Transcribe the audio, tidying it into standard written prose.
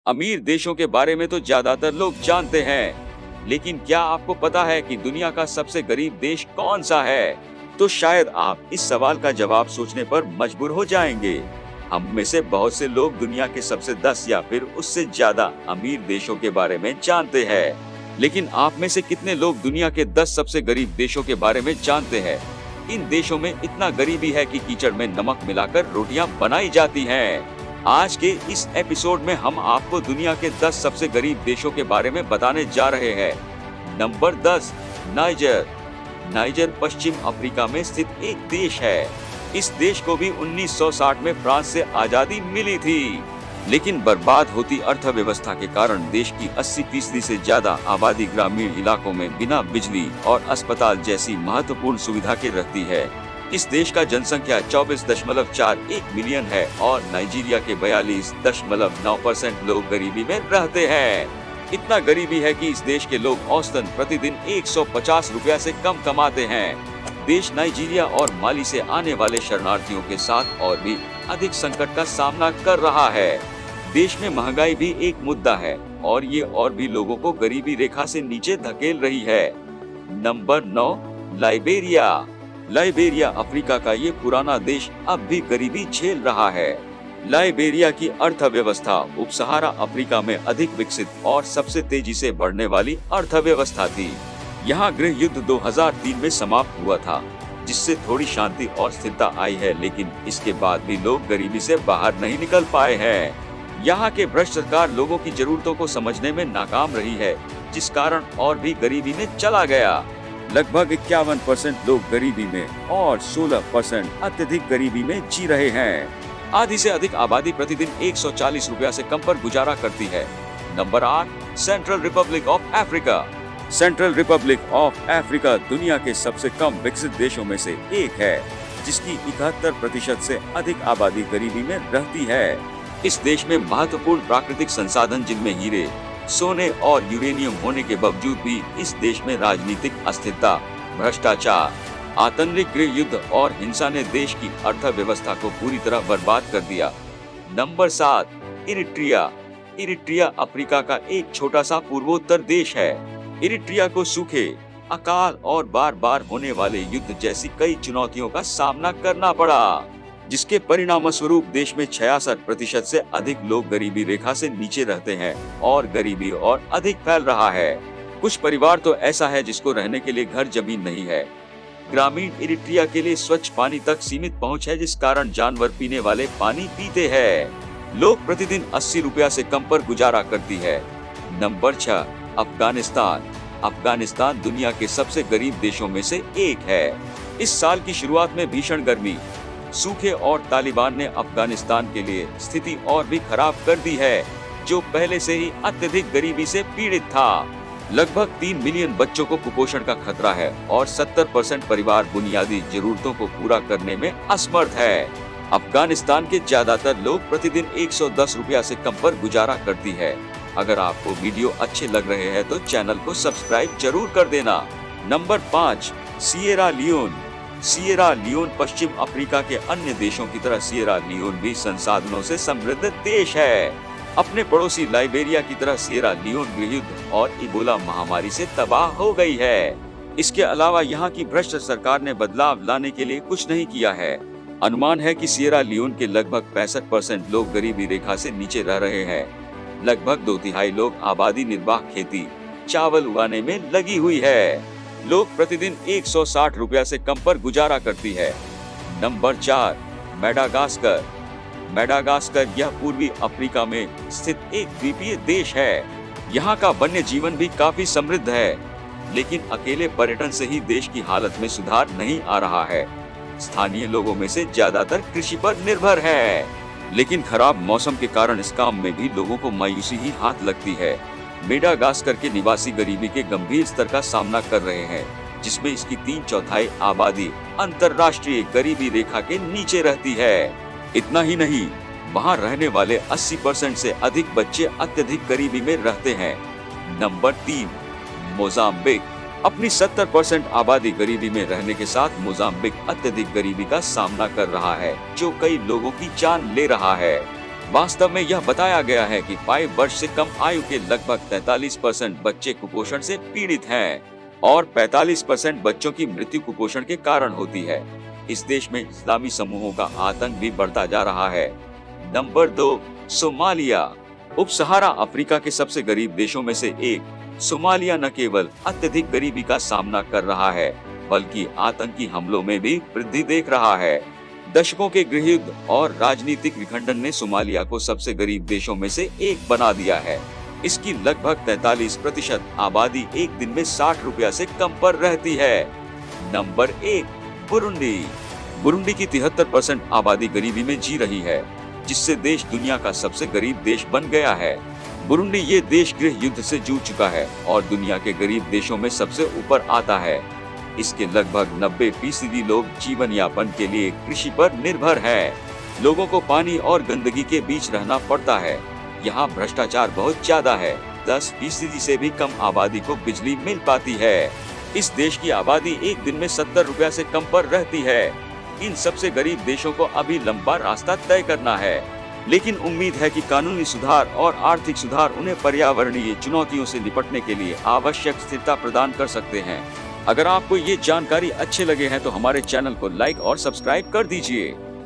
अमीर देशों के बारे में तो ज्यादातर लोग जानते हैं, लेकिन क्या आपको पता है कि दुनिया का सबसे गरीब देश कौन सा है? तो शायद आप इस सवाल का जवाब सोचने पर मजबूर हो जाएंगे। हम में से बहुत से लोग दुनिया के सबसे 10 या फिर उससे ज्यादा अमीर देशों के बारे में जानते हैं, लेकिन आप में से कितने लोग दुनिया के 10 सबसे गरीब देशों के बारे में जानते हैं? इन देशों में इतना गरीबी है कि कीचड़ में नमक मिलाकर रोटियां बनाई जाती हैं। आज के इस एपिसोड में हम आपको दुनिया के 10 सबसे गरीब देशों के बारे में बताने जा रहे हैं। Number 10, niger. नाइजर पश्चिम अफ्रीका में स्थित एक देश है। इस देश को भी 1960 में फ्रांस से आजादी मिली थी, लेकिन बर्बाद होती अर्थव्यवस्था के कारण देश की 80% से ज्यादा आबादी ग्रामीण इलाकों में बिना बिजली और अस्पताल जैसी महत्वपूर्ण सुविधा के रहती है। इस देश का जनसंख्या 24.41 मिलियन है और नाइजीरिया के 42.9% लोग गरीबी में रहते हैं। इतना गरीबी है कि इस देश के लोग औसतन प्रतिदिन 150 रुपया से कम कमाते हैं। देश नाइजीरिया और माली से आने वाले शरणार्थियों के साथ और भी अधिक संकट का सामना कर रहा है। देश में महंगाई भी एक मुद्दा है और ये और भी लोगों को गरीबी रेखा से नीचे धकेल रही है। Number 9, Liberia. लाइबेरिया अफ्रीका का ये पुराना देश अब भी गरीबी झेल रहा है। लाइबेरिया की अर्थव्यवस्था उप सहारा अफ्रीका में अधिक विकसित और सबसे तेजी से बढ़ने वाली अर्थव्यवस्था थी। यहाँ गृह युद्ध 2003 में समाप्त हुआ था, जिससे थोड़ी शांति और स्थिरता आई है, लेकिन इसके बाद भी लोग गरीबी से बाहर नहीं निकल पाए हैं। यहाँ के भ्रष्ट सरकार लोगों की जरूरतों को समझने में नाकाम रही है, जिस कारण और भी गरीबी में चला गया। लगभग 51% लोग गरीबी में और 16% अत्यधिक गरीबी में जी रहे हैं। आधी से अधिक आबादी प्रतिदिन 140 रुपया से कम पर गुजारा करती है। Number 8, central Republic of Africa. Central Republic of Africa दुनिया के सबसे कम विकसित देशों में से एक है, जिसकी 71% से अधिक आबादी गरीबी में रहती है। इस देश में महत्वपूर्ण प्राकृतिक संसाधन जिनमें हीरे, सोने और यूरेनियम होने के बावजूद भी इस देश में राजनीतिक अस्थिरता, भ्रष्टाचार, आतंरिक गृह युद्ध और हिंसा ने देश की अर्थव्यवस्था को पूरी तरह बर्बाद कर दिया। Number 7, Eritrea. इरिट्रिया अफ्रीका का एक छोटा सा पूर्वोत्तर देश है। इरिट्रिया को सूखे, अकाल और बार बार होने वाले युद्ध जैसी कई चुनौतियों का सामना करना पड़ा, जिसके परिणाम स्वरूप देश में 66% से अधिक लोग गरीबी रेखा से नीचे रहते हैं और गरीबी और अधिक फैल रहा है। कुछ परिवार तो ऐसा है जिसको रहने के लिए घर जमीन नहीं है। ग्रामीण इरिट्रिया के लिए स्वच्छ पानी तक सीमित पहुंच है, जिस कारण जानवर पीने वाले पानी पीते हैं। लोग प्रतिदिन 80 रुपया से कम पर गुजारा करती है। नंबर 6, अफगानिस्तान। अफगानिस्तान दुनिया के सबसे गरीब देशों में से एक है। इस साल की शुरुआत में भीषण गर्मी, सूखे और तालिबान ने अफगानिस्तान के लिए स्थिति और भी खराब कर दी है, जो पहले से ही अत्यधिक गरीबी से पीड़ित था। लगभग 3 मिलियन बच्चों को कुपोषण का खतरा है और 70% परिवार बुनियादी जरूरतों को पूरा करने में असमर्थ है। अफगानिस्तान के ज्यादातर लोग प्रतिदिन 110 रुपया से कम पर गुजारा करती है। अगर आपको वीडियो अच्छे लग रहे हैं तो चैनल को सब्सक्राइब जरूर कर देना। Number 5, Sierra Leone. Sierra Leone पश्चिम अफ्रीका के अन्य देशों की तरह सिएरा लियोन भी संसाधनों से समृद्ध देश है। अपने पड़ोसी लाइबेरिया की तरह सिएरा लियोन गृह युद्ध और इबोला महामारी से तबाह हो गई है। इसके अलावा यहाँ की भ्रष्ट सरकार ने बदलाव लाने के लिए कुछ नहीं किया है। अनुमान है कि सिएरा लियोन के लगभग 65% लोग गरीबी रेखा से नीचे रह रहे हैं। लगभग 2/3 लोग आबादी निर्वाह खेती, चावल उगाने में लगी हुई है। लोग प्रतिदिन 160 रुपया से कम पर गुजारा करती है। Number 4, Madagascar. मेडागास्कर यह पूर्वी अफ्रीका में स्थित एक द्वीपीय देश है। यहाँ का वन्य जीवन भी काफी समृद्ध है, लेकिन अकेले पर्यटन से ही देश की हालत में सुधार नहीं आ रहा है। स्थानीय लोगों में से ज्यादातर कृषि पर निर्भर है, लेकिन खराब मौसम के कारण इस काम में भी लोगों को मायूसी ही हाथ लगती है। मेडागास्कर के निवासी गरीबी के गंभीर स्तर का सामना कर रहे हैं, जिसमें इसकी 3/4 आबादी अंतर्राष्ट्रीय गरीबी रेखा के नीचे रहती है। इतना ही नहीं, वहाँ रहने वाले 80% से अधिक बच्चे अत्यधिक गरीबी में रहते हैं। Number 3, Mozambique. अपनी 70% आबादी गरीबी में रहने के साथ मोजाम्बिक अत्यधिक गरीबी का सामना कर रहा है, जो कई लोगों की जान ले रहा है। वास्तव में यह बताया गया है कि 5 वर्ष से कम आयु के लगभग 43% बच्चे कुपोषण से पीड़ित हैं और 45% बच्चों की मृत्यु कुपोषण के कारण होती है। इस देश में इस्लामी समूहों का आतंक भी बढ़ता जा रहा है। Number 2, Somalia. उप सहारा अफ्रीका के सबसे गरीब देशों में से एक सोमालिया न केवल अत्यधिक गरीबी का सामना कर रहा है बल्कि आतंकी हमलों में भी वृद्धि देख रहा है। दशकों के गृहयुद्ध और राजनीतिक विखंडन ने सोमालिया को सबसे गरीब देशों में से एक बना दिया है। इसकी लगभग 43% आबादी एक दिन में 60 रुपया से कम पर रहती है। Number 1, Burundi. बुरुंडी की 73% आबादी गरीबी में जी रही है, जिससे देश दुनिया का सबसे गरीब देश बन गया है। बुरुंडी ये देश गृह युद्ध से जूझ चुका है और दुनिया के गरीब देशों में सबसे ऊपर आता है। इसके लगभग 90% लोग जीवन यापन के लिए कृषि पर निर्भर है। लोगों को पानी और गंदगी के बीच रहना पड़ता है। यहाँ भ्रष्टाचार बहुत ज्यादा है। 10% से भी कम आबादी को बिजली मिल पाती है। इस देश की आबादी एक दिन में 70 रुपया से कम पर रहती है। इन सबसे गरीब देशों को अभी लंबा रास्ता तय करना है, लेकिन उम्मीद है कि कानूनी सुधार और आर्थिक सुधार उन्हें पर्यावरणीय चुनौतियों से निपटने के लिए आवश्यक स्थिरता प्रदान कर सकते हैं। अगर आपको ये जानकारी अच्छे लगे हैं तो हमारे चैनल को लाइक और सब्सक्राइब कर दीजिए।